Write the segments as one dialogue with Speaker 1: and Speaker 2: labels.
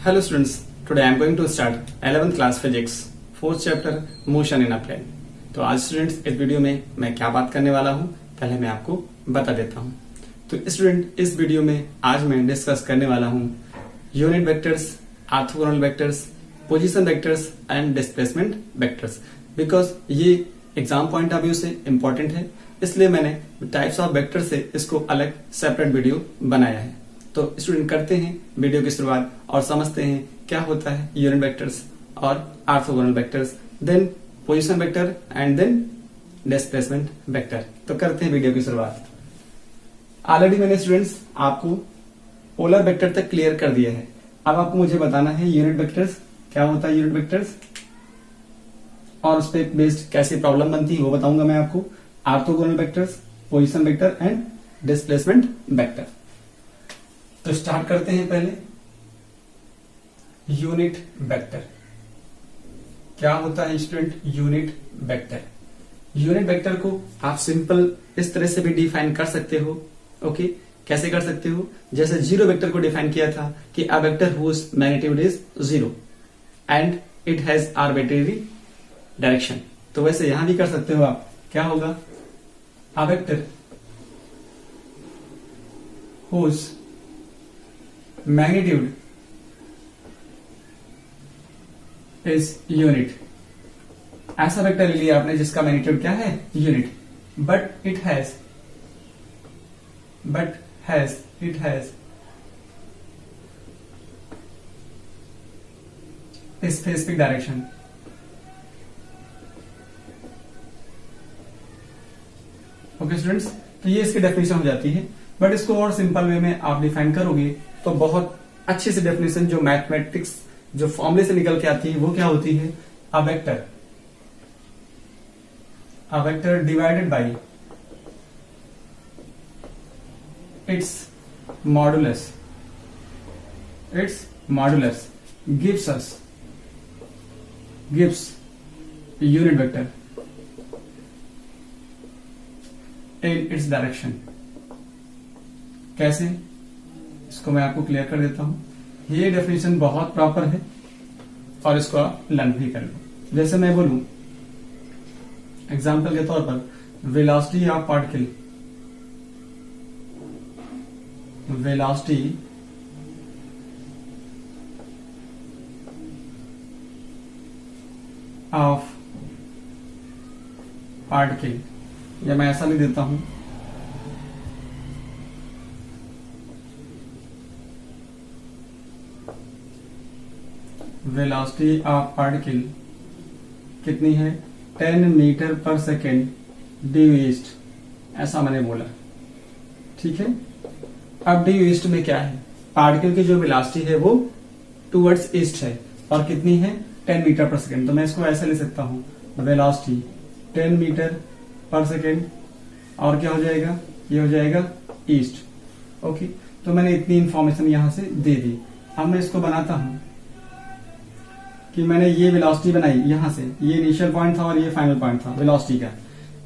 Speaker 1: Hello students, today I am going to start 11th class physics, 4th chapter motion in a plane। तो आज students इस video में मैं क्या बात करने वाला हूँ पहले मैं आपको बता देता हूँ। तो स्टूडेंट इस वीडियो में आज मैं डिस्कस करने वाला हूँ unit vectors, orthogonal vectors, position vectors and displacement vectors. Because ये एग्जाम पॉइंट ऑफ व्यू से इंपॉर्टेंट है, इसलिए मैंने टाइप्स ऑफ वेक्टर से इसको अलग सेपरेट वीडियो बनाया है। तो स्टूडेंट करते हैं वीडियो की शुरुआत और समझते हैं क्या होता है यूनिट वेक्टर्स और orthogonal vectors, then position vector and then displacement vector. तो करते हैं वीडियो की शुरुआत। ऑलरेडी मैंने स्टूडेंट्स आपको पोलर वेक्टर तक क्लियर कर दिया है। अब आपको मुझे बताना है यूनिट वेक्टर्स क्या होता है, यूनिट वेक्टर्स और उस पर बेस्ड कैसी प्रॉब्लम बनती है वो बताऊंगा मैं आपको। Orthogonal vectors, position vector and displacement vector. तो स्टार्ट करते हैं पहले यूनिट वेक्टर। क्या होता है student unit vector? Unit vector को आप सिंपल इस तरह से भी डिफाइन कर सकते हो। ओके, कैसे कर सकते हो? जैसे जीरो वेक्टर को डिफाइन किया था कि a vector whose magnitude is 0 and it has arbitrary direction. तो वैसे यहां भी कर सकते हो आप। क्या होगा? A vector whose magnitude is unit. ऐसा वेक्टर ले लिया आपने जिसका मैग्नीट्यूड क्या है? Unit, but it has specific direction. Okay students, तो ये इसकी डेफिनेशन हो जाती है। बट इसको और सिंपल वे में आप डिफाइन करोगे तो बहुत अच्छी सी डेफिनेशन जो मैथमेटिक्स जो फॉर्मूले से निकल के आती है वो क्या होती है? A vector divided by its modulus gives unit vector in its direction। कैसे? इसको मैं आपको क्लियर कर देता हूं। ये डेफिनेशन बहुत प्रॉपर है और इसको आप लर्न भी कर लो। जैसे मैं बोलूं एग्जांपल के तौर पर velocity of particle, velocity of particle, या मैं ऐसा लिख देता हूं velocity of particle कितनी है? 10 मीटर पर सेकेंड ड्यू ईस्ट, ऐसा मैंने बोला। ठीक है, अब ड्यू ईस्ट में क्या है? पार्टिकल की जो वेलोसिटी है वो टुवर्ड्स ईस्ट है और कितनी है? 10 मीटर पर सेकेंड। तो मैं इसको ऐसे ले सकता हूं वेलोसिटी 10 मीटर पर सेकेंड और क्या हो जाएगा? ये हो जाएगा ईस्ट। ओके, तो मैंने इतनी इंफॉर्मेशन यहां से दे दी। अब मैं इसको बनाता हूं कि मैंने ये वेलोसिटी बनाई यहां से, ये इनिशियल पॉइंट था और ये फाइनल पॉइंट था वेलोसिटी का।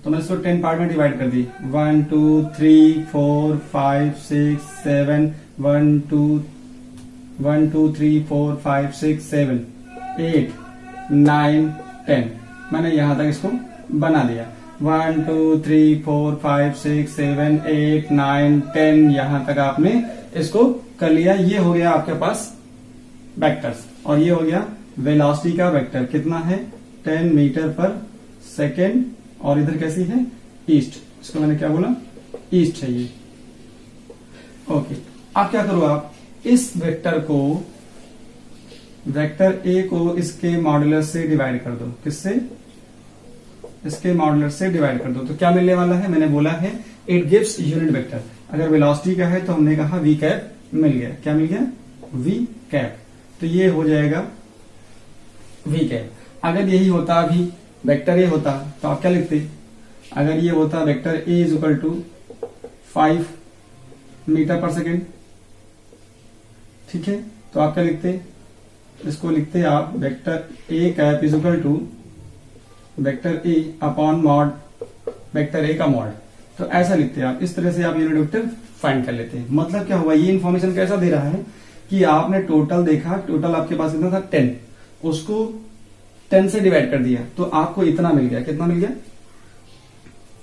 Speaker 1: तो मैंने इसको 10 पार्ट में डिवाइड कर दी। 1 2 3 4 5 6 7 1 2 3 4 5 6 7 8 9 10। मैंने यहां तक इसको बना दिया। 1 2 3 4 5 6 7 8 9 10 यहां तक आपने इसको कर लिया। ये हो गया आपके पास वेक्टर्स और ये हो गया वेलोसिटी का वेक्टर। कितना है? 10 मीटर पर सेकेंड और इधर कैसी है? ईस्ट। इसको मैंने क्या बोला? ईस्ट है ये। ओके, अब क्या करो? आप इस वेक्टर को, वेक्टर ए को इसके मॉड्यूलर से डिवाइड कर दो। किससे? इसके मॉड्यूलर से डिवाइड कर दो। तो क्या मिलने वाला है? मैंने बोला है इट गिव्स यूनिट वेक्टर। अगर वेलोसिटी का है तो हमने कहा वी कैप मिल गया। क्या मिल गया? V cap. तो ये हो जाएगा वी कैप। अगर यही होता अभी वेक्टर ए होता तो आप क्या लिखते? अगर ये होता vector A is equal to 5 metre पर सेकेंड, ठीक है, तो आप क्या लिखते? इसको लिखते आप vector A cap is equal to vector A upon mod vector A का मॉड। तो ऐसा लिखते हैं आप, इस तरह से आप यूनिट वेक्टर फाइंड कर लेते हैं। मतलब क्या हुआ, ये इन्फॉर्मेशन कैसा दे रहा है कि आपने टोटल देखा, टोटल आपके पास कितना था 10, उसको 10 से डिवाइड कर दिया तो आपको इतना मिल गया। कितना मिल गया?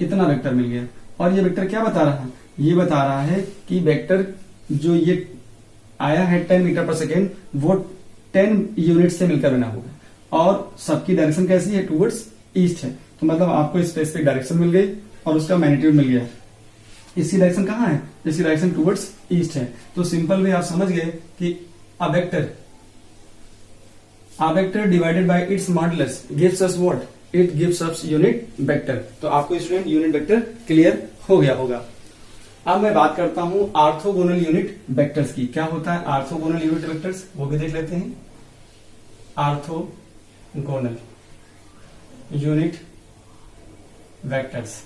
Speaker 1: इतना वेक्टर मिल गया। और ये वेक्टर क्या बता रहा है? ये बता रहा है कि वेक्टर जो ये आया है 10 मीटर पर सेकेंड वो 10 यूनिट से मिलकर बना होगा और सबकी डायरेक्शन कैसी है? टुवर्ड्स ईस्ट है। तो मतलब आपको स्पेसिफिक डायरेक्शन मिल गई और उसका मैग्नीट्यूड मिल गया। इसकी डायरेक्शन कहाँ है? इसकी डायरेक्शन टुवर्ड्स ईस्ट है। तो सिंपल वे आप समझ गए कि a vector divided by it's modulus gives us what? It gives us unit vector. तो आपको स्टूडेंट यूनिट वेक्टर क्लियर हो गया होगा। अब मैं बात करता हूं ऑर्थोगोनल यूनिट वेक्टर्स की। क्या होता है ऑर्थोगोनल यूनिट वेक्टर्स? वो भी देख लेते हैं। ऑर्थोगोनल यूनिट वेक्टर्स,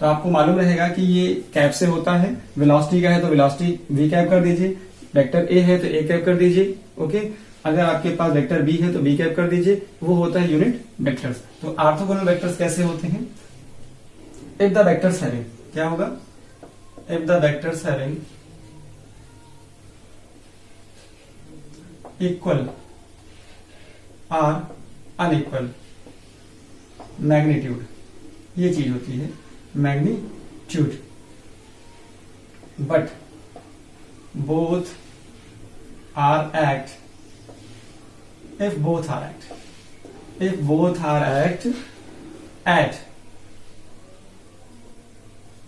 Speaker 1: तो आपको मालूम रहेगा कि ये कैप से होता है। वेलोसिटी का है तो वेलोसिटी वी कैप कर दीजिए, वेक्टर ए है तो ए कैप कर दीजिए। ओके, अगर आपके पास वेक्टर बी है तो बी कैप कर दीजिए। वो होता है यूनिट वेक्टर्स। तो ऑर्थोगोनल वेक्टर्स कैसे होते हैं? इफ द वेक्टर्स हैविंग, क्या होगा? If the vectors having equal or unequal magnitude, ये चीज होती है magnitude, but both are act, if both are act at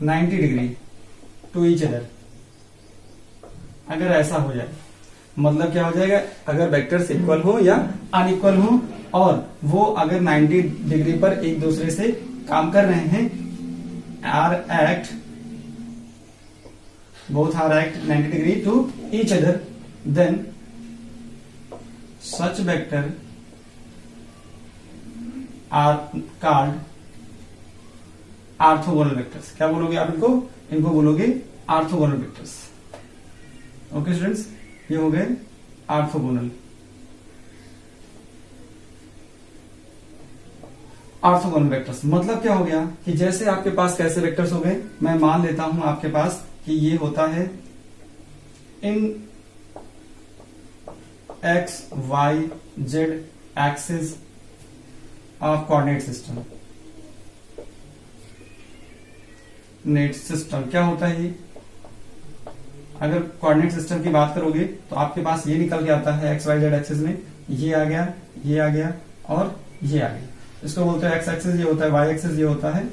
Speaker 1: 90 degree to each other, अगर ऐसा हो जाए मतलब क्या हो जाएगा? अगर वेक्टर्स इक्वल हो या अनइक्वल हो और वो अगर 90 डिग्री पर एक दूसरे से काम कर रहे हैं, both are act 90 degree to each other, then such vector are called orthogonal vectors. क्या बोलोगे आप इनको? इनको बोलोगे ऑर्थोगोनल वेक्टर्स। ओके स्टूडेंट्स, ये हो गए ऑर्थोगोनल। ऑर्थोगोनल वेक्टर्स मतलब क्या हो गया कि जैसे आपके पास कैसे वेक्टर्स हो गए, मैं मान लेता हूं आपके पास कि ये होता है in X Y Z axis of coordinate system. Net system क्या होता है ये? अगर कोऑर्डिनेट सिस्टम की बात करोगे तो आपके पास ये निकल के आता है एक्स वाई जेड एक्सिस में, ये आ गया, ये आ गया और ये आ गया। इसको बोलते हैं एक्स एक्सिस, ये होता है वाई एक्सिस, ये होता है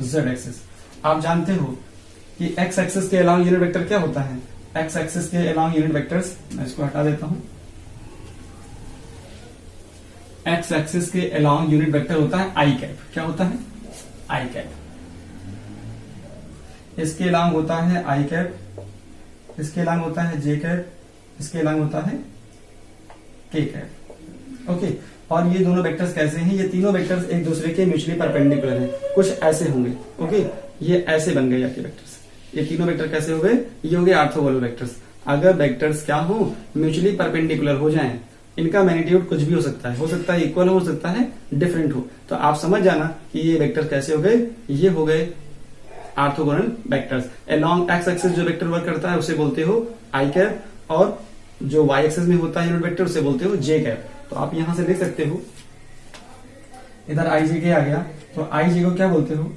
Speaker 1: जेड एक्सिस। आप जानते हो कि एक्स एक्सिस के अलावा यूनिट वेक्टर क्या होता है? एक्स एक्सिस के अलावा यूनिट वेक्टर्स, मैं इसको हटा देता हूं। एक्स एक्सिस के अलावा यूनिट वेक्टर होता है आई कैप। क्या होता है? आई कैप। इसके अलावा होता है आई कैप, इसके अलावा होता है जे कैप, इसके अलावा होता है के कैप। ओके, और ये दोनों वेक्टर्स कैसे हैं? ये तीनों वेक्टर्स एक दूसरे के म्यूचुअली परपेंडिकुलर हैं, कुछ ऐसे होंगे। ओके, ये ऐसे बन गए आपके वेक्टर्स। ये तीनों वेक्टर कैसे हो गए? ये हो गए ऑर्थोगोनल वेक्टर्स। अगर वेक्टर्स क्या हो? म्यूचुअली परपेंडिकुलर हो जाएं, इनका मैग्नीट्यूड कुछ भी हो सकता है इक्वल हो सकता है डिफरेंट हो। तो आप समझ जाना कि ये वेक्टर कैसे हो गए? ये हो गए orthogonal vectors. Along x axis जो वेक्टर वर्क करता है उसे बोलते हो आई कैप, और जो वाई एक्सिस में होता है यूनिट वेक्टर उसे बोलते हो जे कैप। तो आप यहां से देख सकते हो, इधर आई जे के आ गया, तो आई जे को क्या बोलते हो?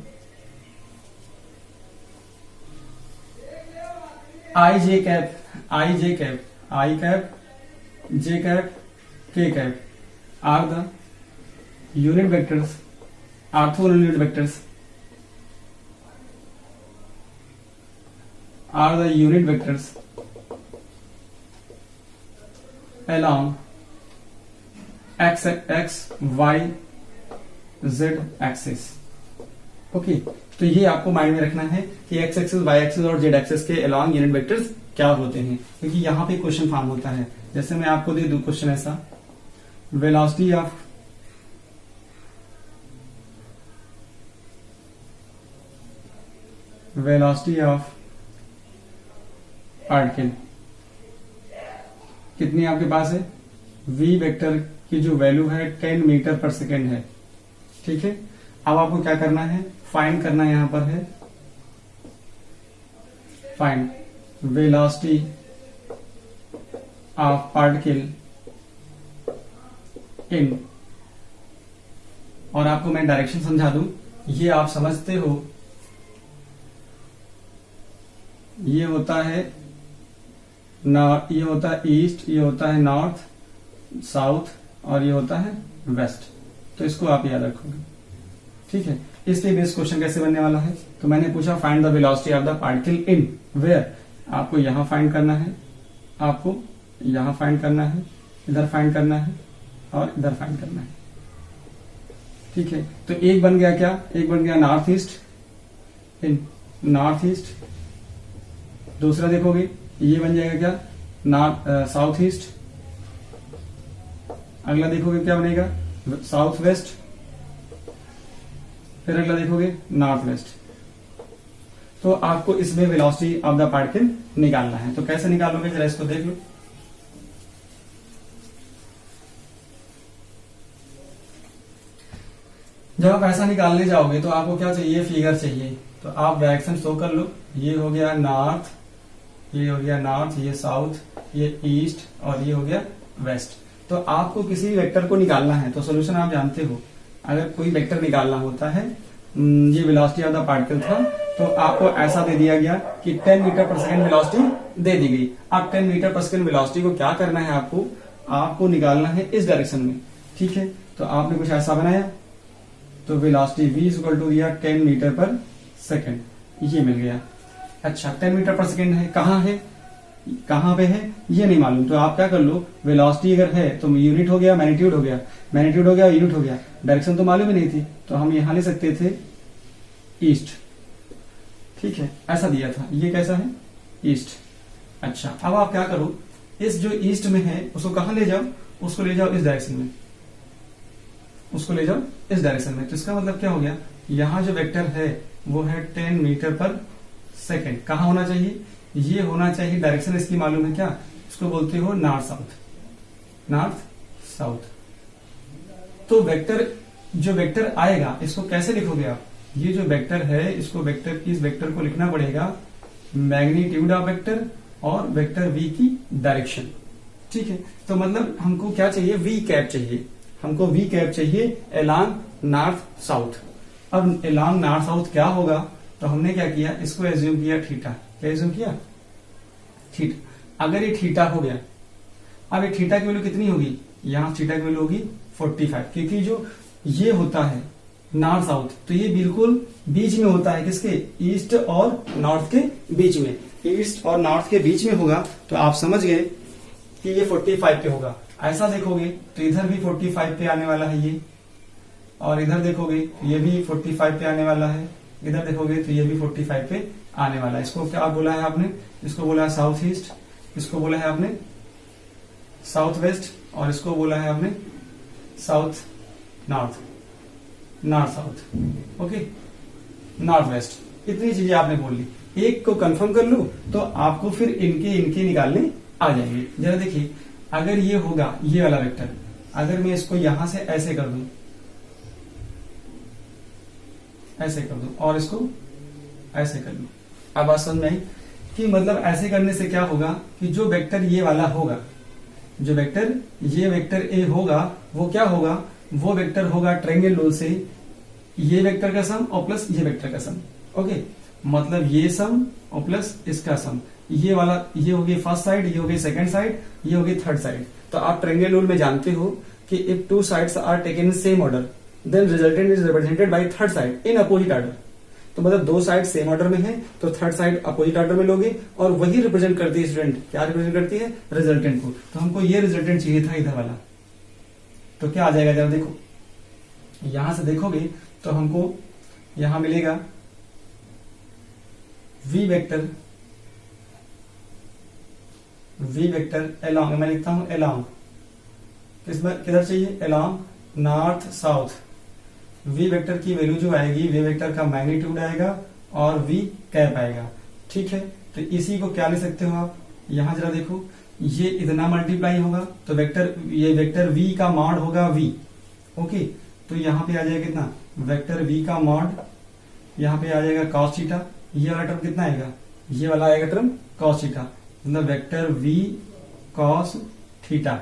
Speaker 1: I J cap, I J cap, I cap, J cap, K cap are the unit vectors, orthogonal unit vectors are the unit vectors along x, y, z axis। ओके, तो ये आपको माइंड में रखना है कि x एक्सिस, y एक्सिस और z axis के along यूनिट वेक्टर्स क्या होते हैं, क्योंकि यहां पे क्वेश्चन फॉर्म होता है। जैसे मैं आपको दे दूं क्वेश्चन ऐसा, वेलोसिटी ऑफ पार्टिकल कितनी आपके पास है? v वेक्टर की जो वैल्यू है 10 मीटर पर सेकेंड है। ठीक है, अब आपको क्या करना है? फाइंड करना यहां पर है, find velocity of particle in, और आपको मैं डायरेक्शन समझा दूं, ये आप समझते हो, ये होता है ये होता है ईस्ट, ये होता है नॉर्थ साउथ, और ये होता है वेस्ट। तो इसको आप याद रखोगे, ठीक है। इसलिए बेस क्वेश्चन कैसे बनने वाला है, तो मैंने पूछा find the velocity of the particle in where, आपको यहां फाइंड करना है, आपको यहां फाइंड करना है, इधर फाइंड करना है, और इधर फाइंड करना है, ठीक है। तो एक बन गया क्या, एक बन गया नॉर्थ ईस्ट, इन नॉर्थ ईस्ट। दूसरा देखोगे ये बन जाएगा क्या, नॉर्थ साउथ ईस्ट। अगला देखोगे क्या बनेगा, साउथ वेस्ट। फिर अगला देखोगे नॉर्थ वेस्ट। तो आपको इसमें वेलोसिटी ऑफ द पार्टिकल निकालना है। तो कैसे निकालोगे, जरा इसको देख लो। जब आप ऐसा निकालने जाओगे तो आपको क्या चाहिए, फिगर चाहिए। तो आप डायरेक्शन शो कर लो, ये हो गया नॉर्थ, ये हो गया नॉर्थ, ये साउथ, ये ईस्ट, और ये हो गया वेस्ट। तो आपको किसी भी वेक्टर को निकालना है, तो सोल्यूशन आप जानते हो, अगर कोई वेक्टर निकालना होता है, ये वेलोसिटी ऑफ द पार्टिकल था, तो आपको ऐसा दे दिया गया कि 10 मीटर पर सेकंड वेलोसिटी दे दी गई। अब 10 मीटर पर सेकंड वेलोसिटी को क्या करना है, आपको निकालना है इस डायरेक्शन में, ठीक है। तो आपने कुछ ऐसा बनाया, तो वेलोसिटी v इक्वल टू दिया 10 मीटर पर सेकंड, ये मिल गया। अच्छा 10 मीटर पर सेकंड है, कहाँ है, कहाँ पे है ये नहीं मालूम, तो आप क्या कर लो, वेलोसिटी अगर है तो यूनिट हो गया, मैग्नीट्यूड हो गया, मैग्नीट्यूड हो गया, यूनिट हो गया, डायरेक्शन तो मालूम ही नहीं थी, तो हम यहां ले सकते थे ईस्ट, ठीक है। ऐसा दिया था, ये कैसा है, ईस्ट। अच्छा अब आप क्या करो, इस जो ईस्ट में है उसको कहां ले जाओ, उसको ले जाओ इस डायरेक्शन में, उसको ले जाओ इस डायरेक्शन में। तो इसका मतलब क्या हो गया, यहां जो वेक्टर है वो है 10 मीटर पर सेकेंड। कहां होना चाहिए, ये होना चाहिए, डायरेक्शन इसकी मालूम है क्या, इसको बोलते हो नॉर्थ साउथ, नॉर्थ साउथ। तो वेक्टर, जो वेक्टर आएगा इसको कैसे लिखोगे आप, ये जो वेक्टर है इसको वेक्टर, इस वेक्टर को लिखना पड़ेगा मैग्नीट्यूड ऑफ वेक्टर और वेक्टर v की डायरेक्शन, ठीक है। तो मतलब हमको क्या चाहिए, v कैप चाहिए, हमको v कैप चाहिए अलोंग नॉर्थ साउथ। अब अलोंग नॉर्थ साउथ क्या होगा, तो हमने क्या किया, इसको एज्यूम किया थीटा, क्या एज्यूम किया, थीटा। अगर ये थीटा हो गया, अब ये थीटा की वैल्यू कितनी होगी, यहां थीटा की वैल्यू होगी 45, क्योंकि जो ये होता है नॉर्थ साउथ, तो ये बिल्कुल बीच में होता है, किसके, ईस्ट और नॉर्थ के बीच में, ईस्ट और नॉर्थ के बीच में होगा। तो आप समझ गए कि ये 45 पे होगा। ऐसा देखोगे तो इधर भी 45 पे आने वाला है ये, और इधर देखोगे ये भी 45 पे आने वाला है, इधर देखोगे तो ये भी 45 पे आने वाला है। इसको क्या बोला है आपने, इसको बोला है साउथ ईस्ट, इसको बोला है आपने साउथ वेस्ट, और इसको बोला है आपने south north, north south, okay, north west. इतनी चीजें आपने बोल ली, एक को कंफर्म कर लो तो आपको फिर इनके इनके निकालने आ जाएंगे। जरा देखिए, अगर ये होगा ये वाला वेक्टर, अगर मैं इसको यहां से ऐसे कर दूं, ऐसे कर दूं, और इसको ऐसे कर लूं, अब बात समझ में आई कि मतलब ऐसे करने से क्या होगा कि जो वेक्टर ये वाला होगा, जो वेक्टर ये वेक्टर ए होगा, वो क्या होगा, वो वेक्टर होगा ट्रायंगल रूल से ये वेक्टर का सम और प्लस ये वेक्टर का सम, ओके। मतलब ये सम और प्लस इसका सम, ये वाला, ये होगी फर्स्ट साइड, ये होगी सेकंड साइड, ये होगी थर्ड साइड। तो आप ट्रायंगल रूल में जानते हो कि if two sides are taken in same order then resultant is represented by third side in opposite order. तो मतलब दो साइड सेम ऑर्डर में है तो थर्ड साइड अपोजिट ऑर्डर में लोगे, और वही रिप्रेजेंट करती है स्टूडेंट, क्या रिप्रेजेंट करती है, रिजल्टेंट को। तो हमको ये रिजल्टेंट चाहिए था इधर वाला, तो क्या आ जाएगा, जरा देखो, यहां से देखोगे तो हमको यहां मिलेगा v vector, v vector along, मैं लिखता हूं अलोंग, किधर चाहिए, along north south. v vector की वैल्यू जो आएगी, v वेक्टर का मैग्नीट्यूड आएगा और v कैप आएगा, ठीक है। तो इसी को क्या ले सकते हो आप, यहां जरा देखो, ये इतना मल्टीप्लाई होगा तो वेक्टर, ये वेक्टर v का मॉड होगा v, ओके। तो यहां पे आ जाएगा कितना, वेक्टर v का मॉड, यहां पे आ जाएगा cos थीटा, ये वाला टर्म कितना आएगा, ये वाला आएगा टर्म cos थीटा, मतलब वेक्टर v कॉस थीटा,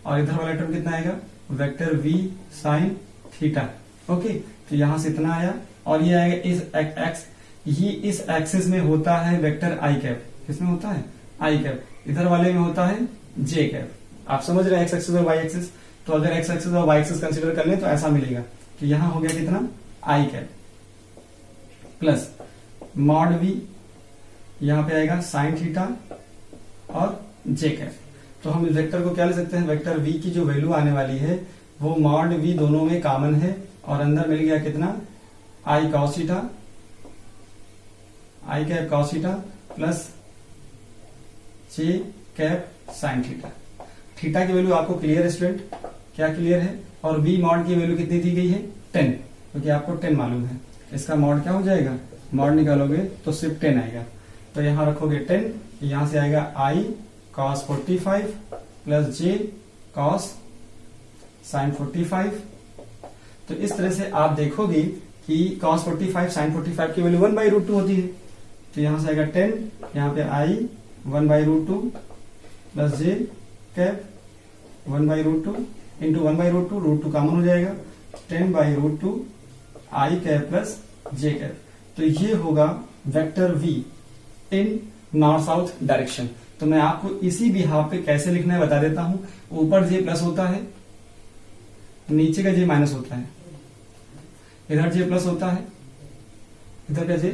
Speaker 1: और इधर वाला टर्म कितना आएगा, vector v sine theta. Okay, तो यहां से इतना आया, और ये आएगा इस एक्स, ये इस एक्सिस में होता है वेक्टर आई कैप। किसमें होता है, आई कैप। इधर वाले में होता है जे कैप। आप समझ रहे हैं एक्स एक्सिस और वाई एक्सिस। तो अगर एक्स एक्सिस और वाई एक्सिस कंसीडर कर लें तो ऐसा मिलेगा कि यहां हो गया कितना, आई कैप प्लस मॉड वी, यहां पे आएगा साइन थीटा और जे कैप। तो हम इस वेक्टर को क्या ले सकते हैं, वेक्टर v की जो वैल्यू आने वाली है वो मॉड v दोनों में कॉमन है, और अंदर मिल गया कितना, I cos theta, I cap cos theta plus J cap sine theta. Theta की वैल्यू आपको क्लियर है स्टूडेंट, क्या क्लियर है, और v मॉड की वैल्यू कितनी दी गई है, 10, क्योंकि आपको 10 मालूम है। इसका मॉड क्या हो जाएगा, मॉड निकालोगे तो सिर्फ 10 आएगा, तो यहां रखोगे 10, यहां से आएगा I cos 45 plus J cos sine 45। तो इस तरह से आप देखोगे कि cos 45 sin 45 की वैल्यू 1/√2 होती है, तो यहां से आएगा 10, यहां पे आई 1/√2 plus J cap 1/√2 into 1/√2, √2 common हो जाएगा, 10/√2 आई कैप प्लस जे कैप। तो ये होगा वेक्टर v इन नॉर्थ साउथ डायरेक्शन। तो मैं आपको इसी बिहाफ पे कैसे लिखना है बता देता हूं। ऊपर जे प्लस होता है, नीचे का जे माइनस होता है, इधर जे प्लस होता है, इधर का जे,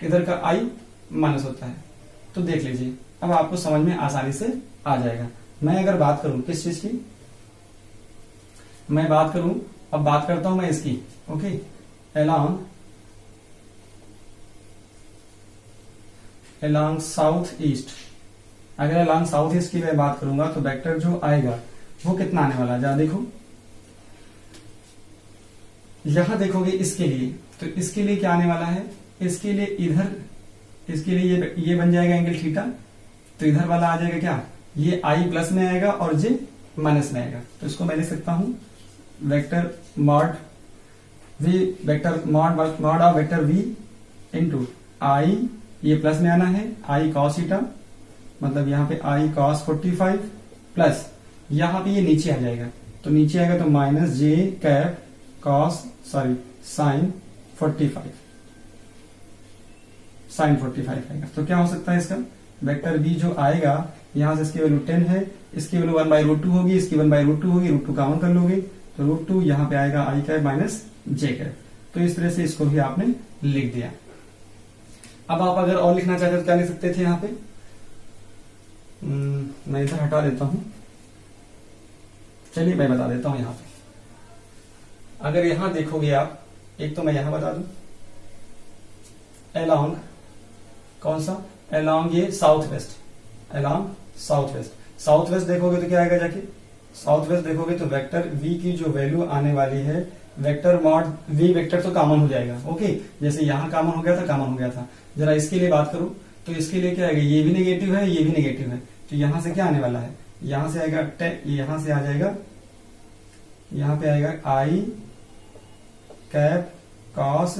Speaker 1: इधर का आई माइनस होता है। तो देख लीजिए, अब आपको समझ में आसानी से आ जाएगा। मैं अगर बात करूं किस चीज की, मैं बात करूं, अब बात करता हूं मैं इसकी, ओके, along साउथ ईस्ट। अगर along साउथ ईस्ट की मैं बात करूंगा तो वेक्टर जो आएगा वो कितना आने वाला है, जरा देखो, यहां देखोगे इसके लिए, तो इसके लिए क्या आने वाला है, इसके लिए इधर, इसके लिए ये बन जाएगा एंगल थीटा, तो इधर वाला आ जाएगा क्या, ये आई प्लस में आएगा और जे माइनस में आएगा। तो इसको मैं लिख सकता हूं vector mod V, vector mod of vector V into I, ये प्लस में आना है, आई कॉस थीटा, मतलब यहाँ पे आई कॉस 45 प्लस यहाँ पे ये नीचे आ जाएगा, तो नीचे आएगा तो माइनस जे कैप कॉस साइन 45 आएगा। तो क्या हो सकता है इसका, वेक्टर बी जो आएगा यहां से इसकी वैल्यू 10 है, इसकी वैल्यू 1/√2 होगी, इसकी 1/√2 होगी, √2 कॉमन कर लोगे तो √2 यहाँ पे आएगा आई कैप माइनस जे कैप। तो इस तरह से इसको भी आपने लिख दिया। अब आप अगर और लिखना चाहते तो क्या लिख सकते थे यहाँ पे, मैं इधर हटा देता हूं, चलिए मैं बता देता हूं। यहाँ पे अगर यहां देखोगे आप, एक तो मैं यहां बता दूं, along, कौन सा, along ये south west, along south west. South west देखोगे तो क्या आएगा, जाके साउथ वेस्ट देखोगे तो वेक्टर v की जो वैल्यू आने वाली है, वेक्टर मॉड v वेक्टर तो कॉमन हो जाएगा, ओके, जैसे यहां कॉमन हो गया था, कॉमन हो गया था। जरा इसके लिए बात करूं तो इसके लिए क्या आएगा, ये भी नेगेटिव है, ये भी नेगेटिव है, तो यहां से क्या आने वाला है, यहां से आएगा 10, यहां से आ जाएगा, यहां पे आएगा आई कैप कॉस,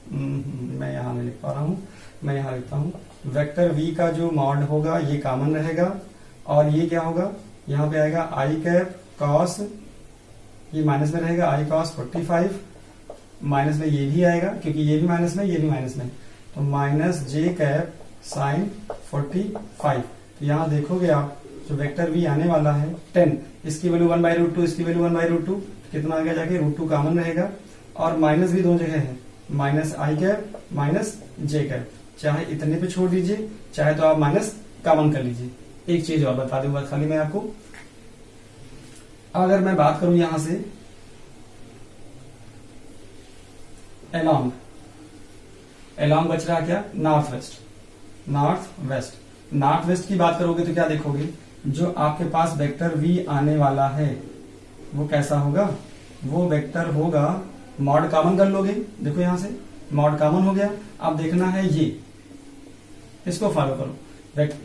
Speaker 1: मैं यहां नहीं लिख पा रहा हूं, मैं यहां लिखता हूं, वेक्टर v का जो मॉड होगा ये कॉमन रहेगा, और ये क्या होगा, यहां पे आएगा आई कैप कॉस, ये माइनस में रहेगा, आई कॉस 45, माइनस में ये भी आएगा क्योंकि ये भी माइनस में, ये भी माइनस में, तो माइनस जे कैप साइन 45। तो यहां देखोगे आप जो वेक्टर v आने वाला है 10, इसकी वैल्यू 1/√2, इसकी वैल्यू 1/√2, कितना आ गया, जाके √2 कॉमन रहेगा, और माइनस भी दो जगह है, minus I cap minus J cap, चाहे इतने पे छोड़ दीजिए, चाहे तो आप माइनस कॉमन कर लीजिए। एक चीज और बता दूंगा खाली मैं आपको, अगर मैं बात करूं यहां से along, along बच रहा क्या, north west, north west. North west की बात करोगे तो क्या देखोगे, जो आपके पास वेक्टर v आने वाला है वो कैसा होगा, वो वेक्टर होगा, मॉड कॉमन कर लोगे, देखो यहां से मॉड कॉमन हो गया, अब देखना है ये, इसको फॉलो करो,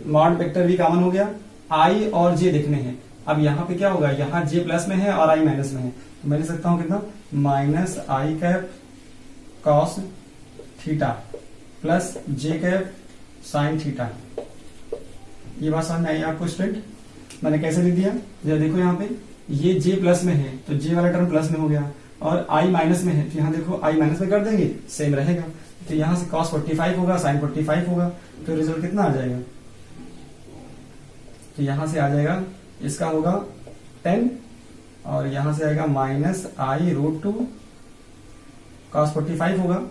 Speaker 1: मॉड वेक्टर v कॉमन हो गया, i और j देखने हैं। अब यहाँ पे क्या होगा, यहाँ j प्लस में है और i माइनस में है, तो मैं लिख सकता हूं कितना, minus I cap cos theta plus J cap sine theta. ये बात समझ में आई आपको स्टूडेंट, मैंने कैसे लिख दिया, जरा देखो यहाँ पे ये j प्लस में है तो j वाला टर्म प्लस में हो गया, और i माइनस में है तो यहाँ देखो i माइनस में कर देंगे सेम रहेगा, तो यहाँ से cos 45 होगा sin 45 होगा, तो रिजल्ट कितना आ जाएगा, तो यहाँ से आ जाएगा इसका होगा 10 और यहाँ से आएगा माइनस आई रूट टू cos 45 होगा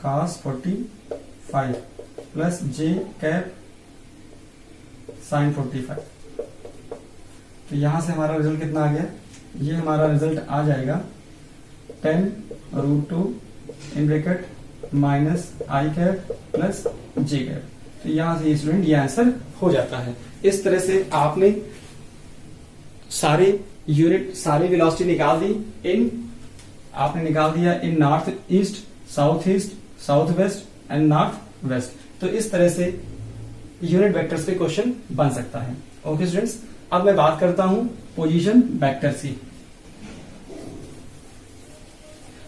Speaker 1: cos 45 plus j cap sin 45। तो यहां से हमारा रिजल्ट कितना आ गया, ये हमारा रिजल्ट आ जाएगा 10 root two in bracket minus I cap plus J cap. तो यहां से स्टूडेंट ये आंसर हो जाता है। इस तरह से आपने सारे यूनिट सारी वेलोसिटी निकाल दी आपने निकाल दिया in north east, south west and north west. तो इस तरह से यूनिट वेक्टर्स पे क्वेश्चन बन सकता है। ओके स्टूडेंट्स, अब मैं बात करता हूं पोजीशन वेक्टर्स की।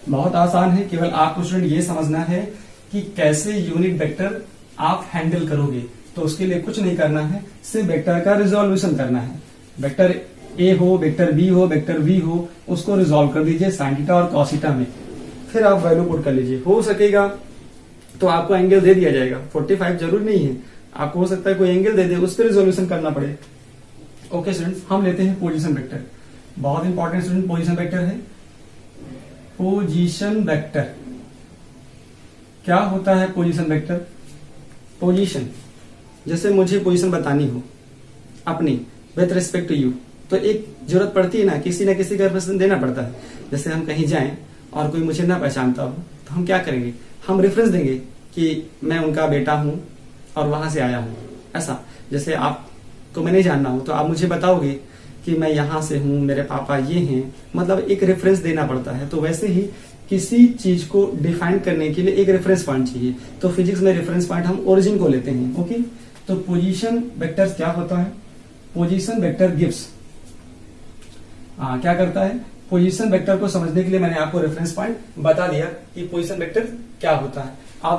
Speaker 1: बहुत आसान है, केवल आपको स्टूडेंट ये समझना है कि कैसे यूनिट वेक्टर आप हैंडल करोगे। तो उसके लिए कुछ नहीं करना है, सिर्फ वेक्टर का रिजोल्यूशन करना है। वेक्टर ए हो, वेक्टर बी हो, वेक्टर वी हो, उसको रिजोल्व कर दीजिए साइन थीटा और कॉस थीटा में, फिर आप वैल्यू पुट कर लीजिए। हो सकेगा तो आपको एंगल दे दिया जाएगा, 45 जरूर नहीं है, आपको हो सकता है कोई एंगल दे दे, उस पर रिजोल्यूशन करना पड़े। ओके स्टूडेंट्स, हम लेते हैं पोजीशन वेक्टर। बहुत इंपॉर्टेंट स्टूडेंट पोजीशन वेक्टर है। पोजीशन वेक्टर क्या होता है? पोजीशन वेक्टर पोजीशन, जैसे मुझे पोजीशन बतानी हो अपनी विथ रिस्पेक्ट टू यू, तो एक जरूरत पड़ती है ना किसी का रिप्रेजेंट देना पड़ता है। जैसे हम कहीं जाएं और कोई मुझे ना पहचानता हो तो हम क्या करेंगे, हम रेफरेंस देंगे कि मैं उनका बेटा हूं और वहां से आया हूं। ऐसा जैसे आपको मैं नहीं जानना हूं तो आप मुझे बताओगे कि मैं यहां से हूं, मेरे पापा ये हैं, मतलब एक रेफरेंस देना पड़ता है। तो वैसे ही किसी चीज को डिफाइन करने के लिए एक रेफरेंस पॉइंट चाहिए। तो फिजिक्स में रेफरेंस पॉइंट हम ओरिजिन को लेते हैं। ओके, तो पोजीशन वेक्टर क्या होता है? पोजीशन वेक्टर गिव्स क्या करता है? पोजीशन वेक्टर को समझने के लिए मैंने आपको रेफरेंस पॉइंट बता दिया कि पोजीशन वेक्टर क्या होता है। आ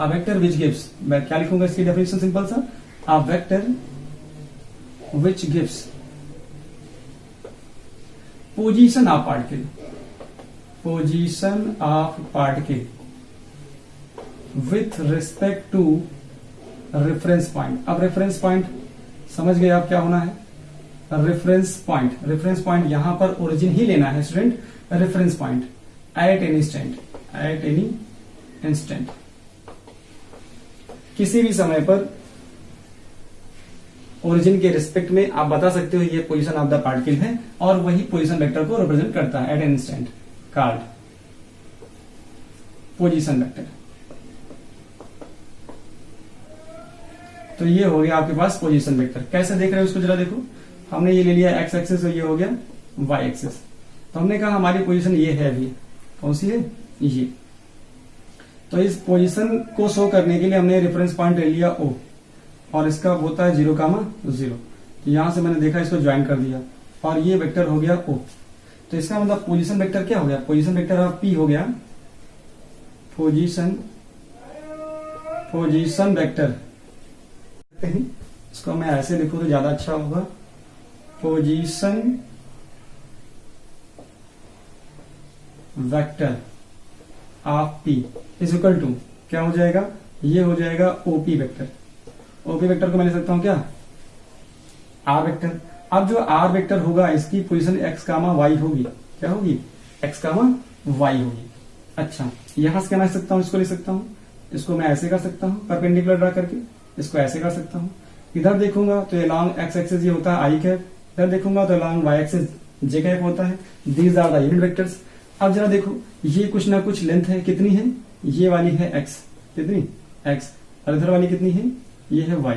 Speaker 1: वेक्टर विच गिव्स, मैं क्या लिखूंगा इसकी डेफिनेशन सिंपल सा, a vector which gives position of particle, position of particle with respect to reference point. अब रेफरेंस पॉइंट समझ गए आप क्या होना है? रेफरेंस पॉइंट यहां पर ओरिजिन ही लेना है student. Reference point at any instant, किसी भी समय पर ओरिजिन के रिस्पेक्ट में आप बता सकते हो ये पोजीशन ऑफ द पार्टिकल है, और वही पोजीशन वेक्टर को रिप्रेजेंट करता है at an instant, called position vector. तो ये हो गया आपके पास पोजीशन वेक्टर। कैसे देख रहे हो उसको जरा देखो। हमने ये ले लिया एक्स एक्सिस और ये हो गया वाई एक्सिस। तो हमने कहा हमारी पोजीशन ये है अभी, कौन सी है? ये। तो इस पोजीशन को शो करने के लिए हमने रेफरेंस पॉइंट ले लिया O, और इसका होता है 0,0। तो यहां से मैंने देखा इसको ज्वाइन कर दिया और ये वेक्टर हो गया O। तो इसका मतलब पोजीशन वेक्टर क्या हो गया? पोजीशन वेक्टर ऑफ P हो गया पोजीशन वेक्टर। इसको मैं ऐसे लिखूं तो ज्यादा अच्छा होगा। Position vector of P is equal to क्या हो जाएगा? ये हो जाएगा OP वेक्टर। OP वेक्टर को मैं ले सकता हूं क्या? R vector. अब जो R वेक्टर होगा इसकी पोजीशन x, y होगी। क्या होगी? x, y होगी। अच्छा, यहां से क्या मैं सकता हूं? इसको ले सकता हूं, इसको मैं ऐसे कर सकता हूं परपेंडिकुलर ड्रा करके, इसको ऐसे कर सकता हूं। इधर देखूंगा तो अलॉन्ग एक्स एक्सिस ये होता है आई कैप, इधर देखूंगा तो along Y axis J cap होता है। These are the unit vectors. अब जरा देखो, ये कुछ ना कुछ लेंथ है, कितनी है? ये वाली है x, कितनी? x, और इधर वाली कितनी है? ये है y।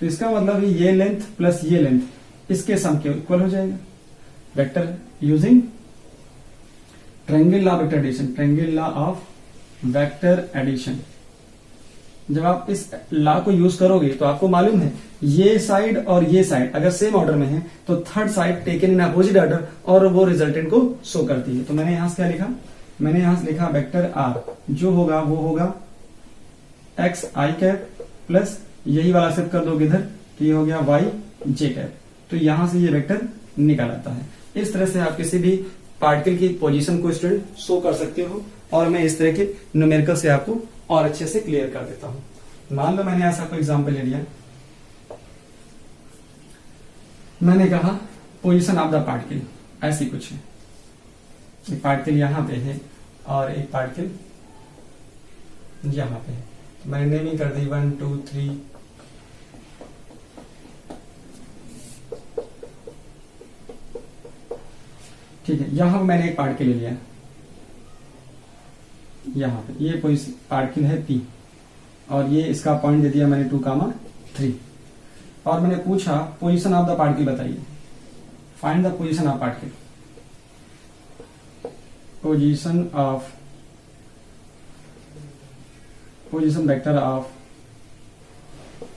Speaker 1: तो इसका मतलब है ये लेंथ प्लस ये लेंथ इसके सम के इक्वल हो जाएगा। Vector using triangle law vector addition, triangle law of vector addition. जब आप इस लॉ को यूज करोगे तो आपको मालूम है ये साइड और ये साइड अगर सेम ऑर्डर में है तो third side taken in opposite order और वो रिजल्टेंट को शो करती है। तो मैंने यहां से क्या लिखा? मैंने यहां से लिखा वेक्टर R, जो होगा वो होगा एक्स आई कैप प्लस यही वाला शिफ्ट कर दोगे इधर तो ये हो गया y जे कैप। तो यहां से ये वेक्टर निकल आता है। इस तरह से आप किसी भी पार्टिकल की पोजीशन को स्टूडेंट शो कर सकते हो, और मैं इस तरह के न्यूमेरिकल से आपको और अच्छे से क्लियर कर देता हूं। मान लो मैंने ऐसा कोई एग्जांपल ले लिया, मैंने कहा पोजीशन ऑफ द पार्टिकल, ऐसी कुछ है, एक पार्टिकल यहां पे है और एक पार्टिकल यहां पे है। तो मैंने नेमिंग कर दी 1 2 3, ठीक है। यहां पे मैंने एक पार्टिकल ले लिया, यहां पे ये पार्टिकल है P, और ये इसका पॉइंट दे दिया मैंने 2, 3, और मैंने पूछा पोजीशन ऑफ द पार्टिकल बताइए, find the position of particle, position vector of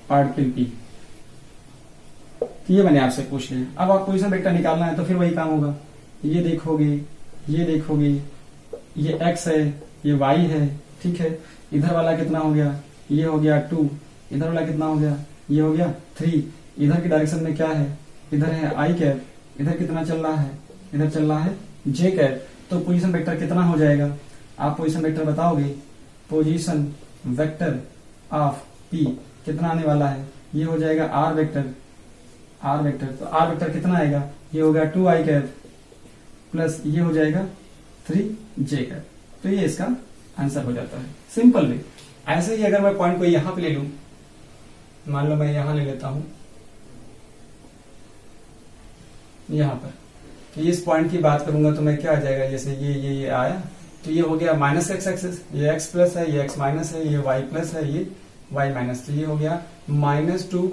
Speaker 1: particle P। ये मैंने आपसे पूछ लिया। अब आप पोजीशन वेक्टर निकालना है तो फिर वही काम होगा, ये देखोगे, ये x है, ये y है, ठीक है। इधर वाला कितना हो गया, ये हो गया 2, इधर वाला कितना हो गया, ये हो गया 3। इधर की डायरेक्शन में क्या है, इधर है i कैप, इधर कितना चल रहा है, इधर चल रहा है j कैप। तो पोजीशन वेक्टर कितना हो जाएगा, आप पोजीशन वेक्टर बताओगे, पोजीशन वेक्टर ऑफ p कितना आने वाला है, ये हो जाएगा r वेक्टर। तो r वेक्टर कितना आएगा, ये हो गया 2i कैप प्लस ये हो जाएगा 3j कैप। तो ये इसका आंसर हो जाता है, सिंपल वे। ऐसे ही अगर मैं पॉइंट को यहां पे ले लूं, मान लो मैं यहां ले लेता हूं, यहां पर, तो इस पॉइंट की बात करूंगा तो मैं क्या आ जाएगा, जैसे ये आया, तो ये हो गया माइनस एक्स एक्सिस, ये x प्लस है, ये x माइनस है, ये y प्लस है, ये y माइनस। तो ये हो गया -2,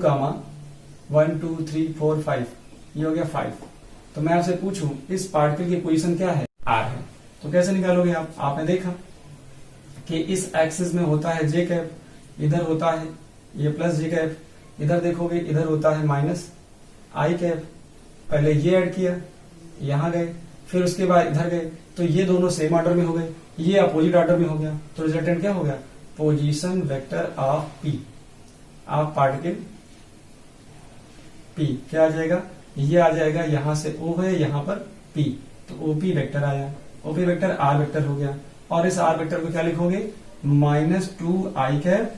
Speaker 1: 1 2 3 4 5, ये हो गया 5। तो मैं आपसे पूछूं इस पार्टिकल की पोजीशन क्या है, r है। तो कैसे निकालोगे आप, आपने देखा कि इस एक्सिस में होता है j कैप, इधर होता है ये प्लस j कैप, इधर देखोगे इधर होता है माइनस i कैप। पहले ये ऐड किया, यहां गए, फिर उसके बाद इधर गए, तो ये दोनों सेम ऑर्डर में हो गए, ये अपोजिट ऑर्डर में हो गया। तो रिजल्टेंट क्या हो गया, position vector of p of particle p क्या आ जाएगा, ये आ जाएगा, यहां से O है, यहां पर P, तो OP वेक्टर आया, OP वेक्टर R वेक्टर हो गया। और इस R वेक्टर को क्या लिखोगे, -2i cap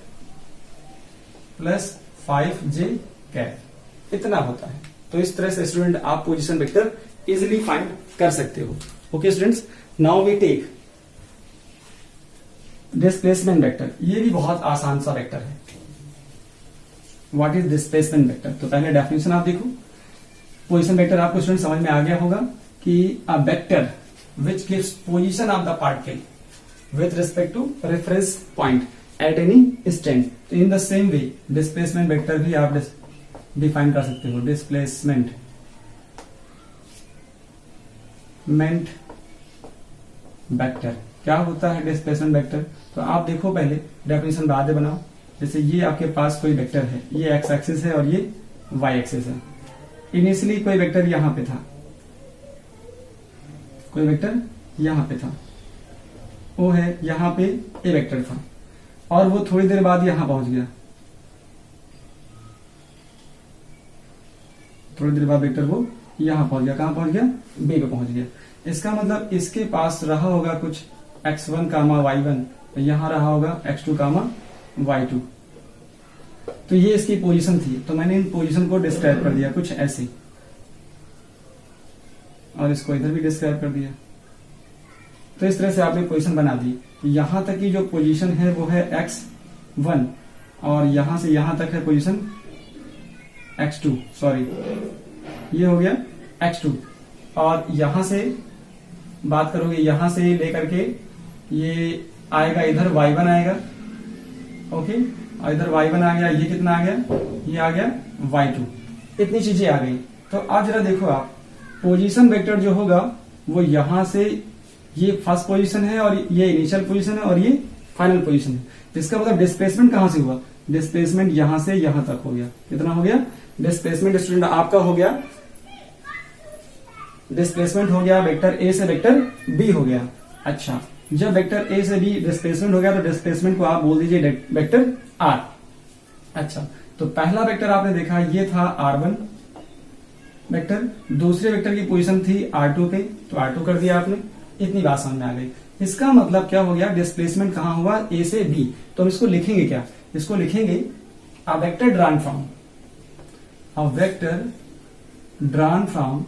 Speaker 1: plus 5j cap, इतना होता है। तो इस तरह से स्टूडेंट आप पोजीशन वेक्टर इजिली फाइंड कर सकते हो। Okay students, now we take displacement vector. ये भी बहुत आसान सा वेक्टर है। व्हाट इज डिस्प्लेसमेंट वेक्टर, तो पहले डेफिनेशन आप देखो। पोजीशन वेक्टर आपको स्टूडेंट समझ में आ गया होगा कि a vector which gives position of the particle with respect to reference point at any instant. तो in the same way displacement vector भी आप डिफाइन कर सकते हो। डिस्प्लेसमेंट वेक्टर क्या होता है, डिस्प्लेसमेंट वेक्टर। तो आप देखो पहले डेफिनेशन बाद में बनाओ। जैसे ये आपके पास कोई वेक्टर है, ये एक्स एक्सिस है और ये वाई एक्सिस है। इनिशियली कोई वेक्टर यहां पे था, कोई वेक्टर यहां पे था, वो है यहां पे ए वेक्टर था, और वो थोड़ी देर बाद यहां पहुंच गया, थोड़ी देर बाद वेक्टर वो यहां पहुंच गया। कहां पहुंच गया, बी पे पहुंच गया। इसका मतलब इसके पास रहा होगा कुछ x1, y1, तो यहां रहा होगा x2, y2। तो ये इसकी पोजीशन थी, तो मैंने इन पोजीशन को डिस्क्राइब कर दिया कुछ ऐसे, और इसको इधर भी डिस्क्राइब कर दिया। तो इस तरह से आपने पोजीशन बना दी। यहां तक की जो पोजीशन है वो है x1, और यहां से यहां तक है पोजीशन x2, सॉरी ये हो गया x2। और यहां से बात करोगे, यहां से लेकर के ये आएगा, इधर y1 आएगा, ओके, और इधर y1 आ गया, ये कितना आ गया, ये आ गया y2। इतनी चीजें आ गई। तो अब जरा देखो आप, पोजीशन वेक्टर जो होगा वो यहां से, ये फर्स्ट पोजीशन है और ये इनिशियल पोजीशन है और ये फाइनल पोजीशन है। तो इसका मतलब डिस्प्लेसमेंट कहां से हुआ, डिस्प्लेसमेंट यहां से यहां तक हो गया। कितना हो गया डिस्प्लेसमेंट स्टूडेंट आपका, हो गया डिस्प्लेसमेंट हो गया वेक्टर ए से वेक्टर बी हो गया। अच्छा, जब वेक्टर ए से बी डिस्प्लेसमेंट हो गया तो डिस्प्लेसमेंट को आप बोल दीजिए वेक्टर आर। अच्छा, तो पहला वेक्टर आपने देखा ये था r1, वेक्टर, दूसरे वेक्टर की पोजीशन थी R2 पे, तो R2 कर दिया आपने। इतनी बात समझ में आ गई। इसका मतलब क्या हो गया, डिस्प्लेसमेंट कहां हुआ, A से B। तो हम इसको लिखेंगे क्या, इसको लिखेंगे a vector drawn from, a vector drawn from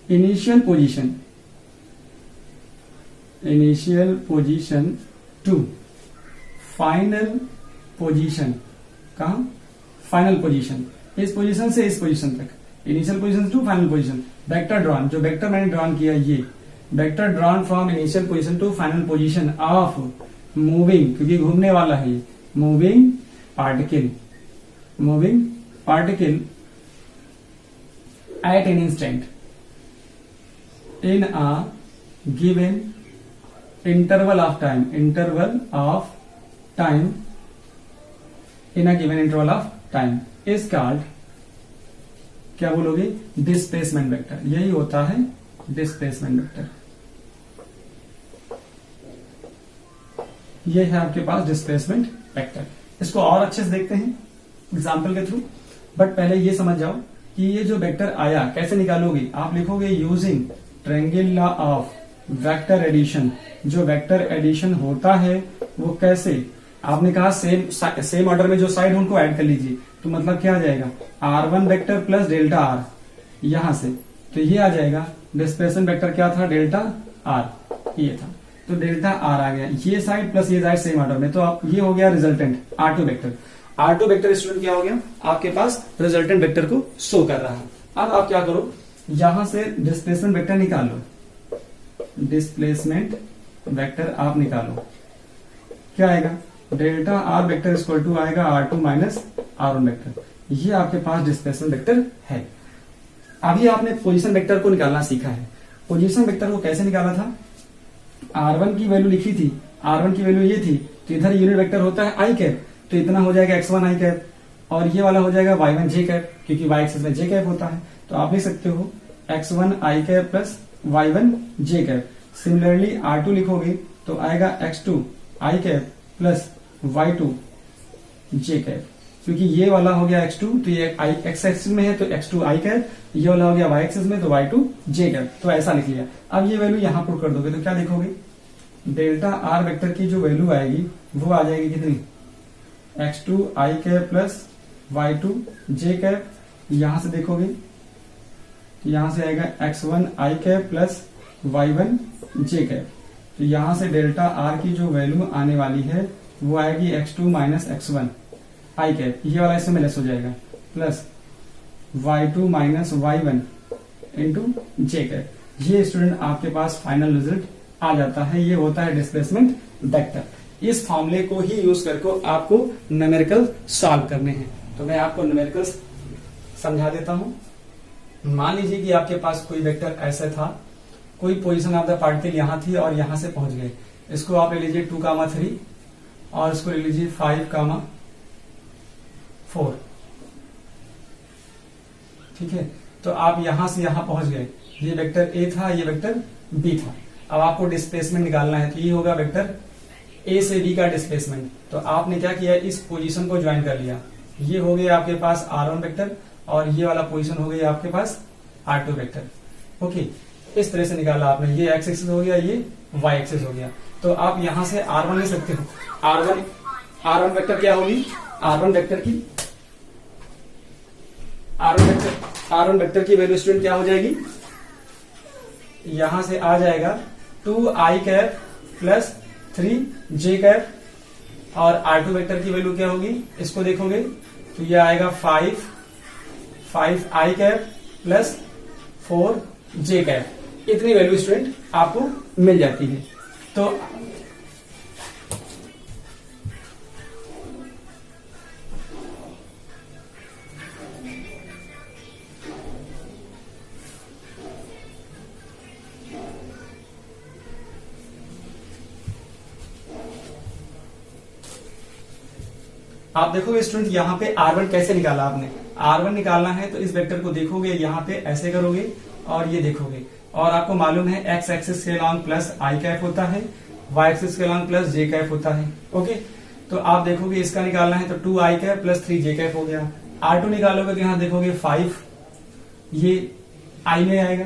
Speaker 1: initial position to final position. कहा, फाइनल पोजीशन, इस पोजीशन से इस पोजीशन तक, initial position to final position. Vector drawn, जो वेक्टर मैंने ड्रॉन किया ये vector drawn from initial position to final position of moving, क्योंकि घूमने वाला है ये, moving particle at an instant in a given interval of time in a given interval of time is called, क्या बोलोगे, डिस्प्लेसमेंट वेक्टर। यही होता है डिस्प्लेसमेंट वेक्टर। ये है आपके पास डिस्प्लेसमेंट वेक्टर। इसको और अच्छे से देखते हैं एग्जाम्पल के थ्रू, बट पहले ये समझ जाओ कि ये जो वेक्टर आया कैसे निकालोगे। आप लिखोगे using triangle law of vector addition. जो वेक्टर एडिशन होता है वो कैसे, आपने कहा सेम ऑर्डर में जो साइड उनको ऐड कर लीजिए, तो मतलब क्या आ जाएगा, R1 vector plus delta R यहां से, तो ये आ जाएगा डिस्प्लेसमेंट वेक्टर क्या था, डेल्टा R ये था, तो डेल्टा R आ गया, ये साइड प्लस ये साइड सेम ऑर्डर में, तो आप ये हो गया resultant R2 vector. R2 vector student क्या हो गया, आपके पास रिजल्टेंट वेक्टर को शो कर रहा है। अब आप क्या करो, यहां से डिस्प्लेसमेंट वेक्टर निकाल लो, डिस्प्लेसमेंट वेक्टर आप निकालो, क्या आएगा, delta R vector equal to आएगा R2 माइनस R1 वेक्टर। ये आपके पास डिस्प्लेसमेंट वेक्टर है। अभी आपने पोजीशन वेक्टर को निकालना सीखा है। पोजीशन वेक्टर को कैसे निकाला था, R1 की वैल्यू लिखी थी, R1 की वैल्यू ये थी, तो इधर यूनिट वेक्टर होता है i कैप, तो इतना हो जाएगा x1 i कैप, और ये वाला हो जाएगा y1 j कैप, क्योंकि y एक्सिस में j कैप होता है, तो आप लिख सकते हो x1 i cap plus y1 j cap. Similarly R2 लिखोगे तो आएगा x2 i cap plus y2 j cap, क्योंकि ये वाला हो गया x2, तो ये x एक्सिस में है तो x2 i कैप, ये वाला हो गया y एक्सिस में तो y2 j कैप, तो ऐसा लिख लिया। अब ये वैल्यू यहां पुट कर दोगे तो क्या लिखोगे, डेल्टा R वेक्टर की जो वैल्यू आएगी वो आ जाएगी कितनी, x2 i cap plus y2 j cap. यहां से देखोगे तो यहां से आएगा x1 i cap plus y1 j cap, तो यहां से डेल्टा R की जो वैल्यू आने वाली है वो आएगी x2 minus x1 i cap, ये वाला इसमें लेस हो जाएगा, plus y2 minus y1 into j cap. ये स्टूडेंट आपके पास फाइनल रिजल्ट आ जाता है। ये होता है डिस्प्लेसमेंट वेक्टर। इस फॉर्मूले को ही यूज करके आपको न्यूमेरिकल सॉल्व करने हैं। तो मैं आपको न्यूमेरिकल समझा देता हूं। मान लीजिए कि आपके पास कोई वेक्टर ऐसा था, कोई पोजीशन ऑफ द पार्टिकल यहां थी और यहां से पहुंच गए। इसको आप ले लीजिए 2, 3 और इसको ले लीजिए 5, 4। ठीक है, तो आप यहां से यहां पहुंच गए। ये वेक्टर ए था, ये वेक्टर बी था। अब आपको डिस्प्लेसमेंट निकालना है, तो ये होगा वेक्टर ए से बी का डिस्प्लेसमेंट। तो आपने क्या किया, इस पोजीशन को ज्वाइन कर लिया। ये हो गया आपके पास R1 वेक्टर और ये वाला पोजीशन हो गया आपके पास R2 वेक्टर। ओके, इस तरह से निकाला आपने। ये एक्स एक्सिस हो गया, ये वाई एक्सिस हो गया। तो आप यहां से R1 ले सकते हो। R1 वेक्टर क्या होगी, R1 वेक्टर की वैल्यू स्टूडेंट क्या हो जाएगी, यहां से आ जाएगा 2i cap plus 3j cap, और R2 वेक्टर की वैल्यू क्या होगी, इसको देखोगे तो ये आएगा 5i cap plus 4j cap. इतनी वैल्यू स्टूडेंट आपको मिल जाती है। तो आप देखोगे स्टूडेंट यहाँ पे R1 कैसे निकाला आपने। R1 निकालना है तो इस वेक्टर को देखोगे, यहाँ पे ऐसे करोगे और ये देखोगे, और आपको मालूम है एक्स एक्सिस के लॉन्ग प्लस आई कैप होता है, वाई एक्सिस के लॉन्ग प्लस जे कैप होता है। ओके, तो आप देखोगे इसका निकालना है तो 2i cap plus 3j cap हो गया। R2 निकालोगे तो यहां देखोगे 5, ये I में आएगा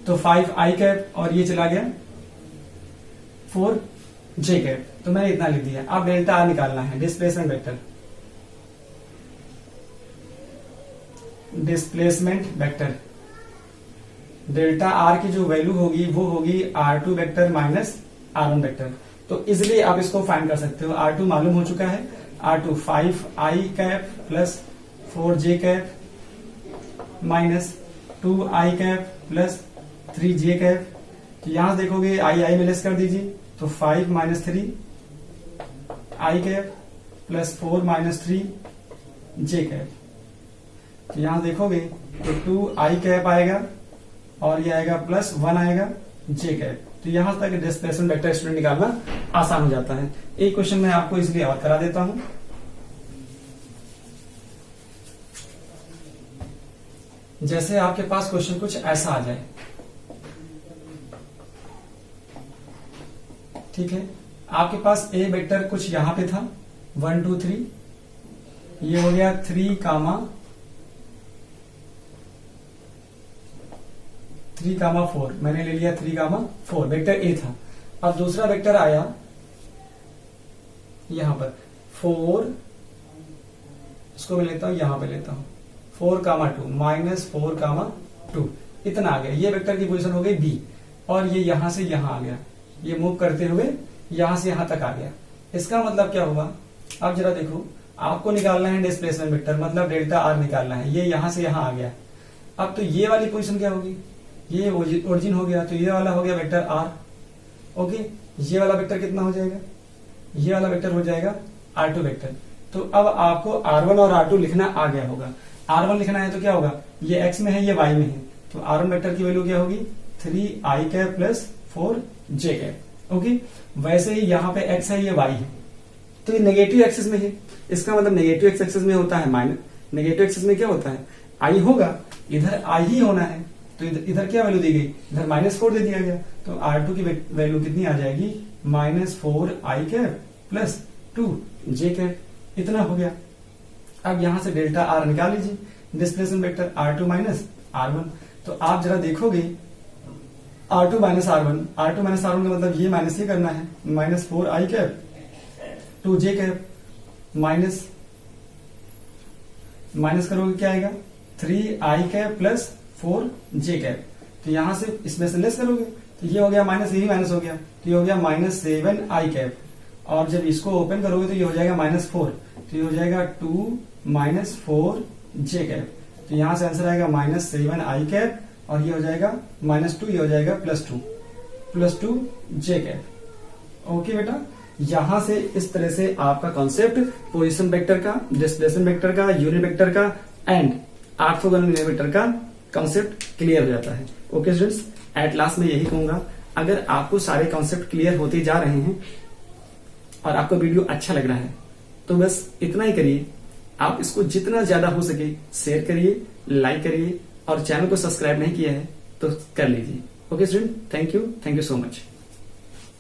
Speaker 1: तो 5 I कैप, और ये चला गया 4 J कैप। तो मैंने इतना लिख दिया। अब डेल्टा आर निकालना है, displacement vector. Displacement vector delta R की जो वैल्यू होगी वो होगी R2 vector minus R1 vector. तो इजिली आप इसको फाइंड कर सकते हो। R2 मालूम हो चुका है, R2 5I cap plus 4J cap minus 2I cap plus 3J cap. तो यहां से देखोगे I में लेस कर दीजिए, तो 5 minus 3I cap plus 4 minus 3J cap. तो यहां देखोगे तो 2I कैप आएगा और ये आएगा प्लस 1 आएगा J कैप। तो यहां तक डिस्प्लेसमेंट वेक्टर स्टूडेंट निकालना आसान हो जाता है। एक क्वेश्चन मैं आपको इसलिए और करा देता हूं। जैसे आपके पास क्वेश्चन कुछ ऐसा आ जाए, ठीक है, आपके पास ए वेक्टर कुछ यहां पे था 1 2 3, ये हो गया 3 कामा 4, मैंने ले लिया 3 कामा 4, वेक्टर ए था। अब दूसरा वेक्टर आया यहां पर 4, इसको मैं लेता हूं, यहां पे लेता हूं 4 कामा 2 माइनस 4 कामा 2, इतना आ गया। ये वेक्टर की पोजीशन हो गई बी, और ये यहां से यहां आ गया, ये मूव करते हुए यहां से यहां तक आ गया। इसका मतलब क्या हुआ, अब जरा देखो, आपको निकालना है डिस्प्लेसमेंट वेक्टर, मतलब डेल्टा आर निकालना है। ये यहां से यहां आ गया। अब तो ये वाली पोजीशन क्या होगी, ये ओरिजिन हो गया, तो ये वाला हो गया वेक्टर आर। ओके, ये वाला वेक्टर कितना हो जाएगा, ये वाला वेक्टर हो जाएगा R2 वेक्टर। तो अब आपको R1 और R2 लिखना आ गया होगा। R1 लिखना है तो क्या होगा, ये x में है, ये y में है, तो R1 वेक्टर की वैल्यू क्या होगी 3I cap plus 4J cap. Okay, वैसे ही यहाँ पे x है, ये y है, तो ये नेगेटिव एक्सिस में है। इसका मतलब नेगेटिव एक्सिस में होता है माइनस, नेगेटिव एक्सिस में क्या होता है I होगा, इधर I ही होना है। तो इधर क्या वैल्यू दी गई, इधर -4 दे दिया गया। तो R2 की वैल्यू कितनी आ जाएगी, -4I cap plus 2J cap, इतना हो गया। अब यहां से डेल्टा आर निकाल लीजिए, displacement vector R2 minus R1। तो आप जरा देखोगे R2 minus R1, R2 minus R1 का मतलब ये माइनस ये करना है, -4I cap 2J cap minus करोगे क्या आएगा 3I cap plus 4J cap. तो यहां से इसमें से लेस करोगे तो ये हो गया माइनस, यही माइनस हो गया, तो ये हो गया -7I कैप। और जब इसको ओपन करोगे तो ये हो जाएगा -4, तो ये हो जाएगा 2 माइनस 4J कैप। तो यहां से आंसर आएगा -7I कैप, और ये हो जाएगा -2, ये हो जाएगा प्लस 2J कैप। ओके बेटा, यहां से इस तरह से आपका कॉन्सेप्ट पोजीशन वेक्टर का, डिस्प्लेसमेंट वेक्टर का, यूनिट वेक्टर का एंड ऑर्थोगोनल यूनिट वेक्टर का कॉन्सेप्ट क्लियर हो जाता है। ओके स्टूडेंट्स, एट लास्ट में यही कहूंगा, अगर आपको सारे कॉन्सेप्ट क्लियर होते जा रहे हैं और आपको वीडियो अच्छा लग रहा है तो बस इतना ही करिए, आप इसको जितना ज्यादा हो सके शेयर करिए, लाइक करिए, और चैनल को सब्सक्राइब नहीं किया है तो कर लीजिए। Okay student, thank you so much.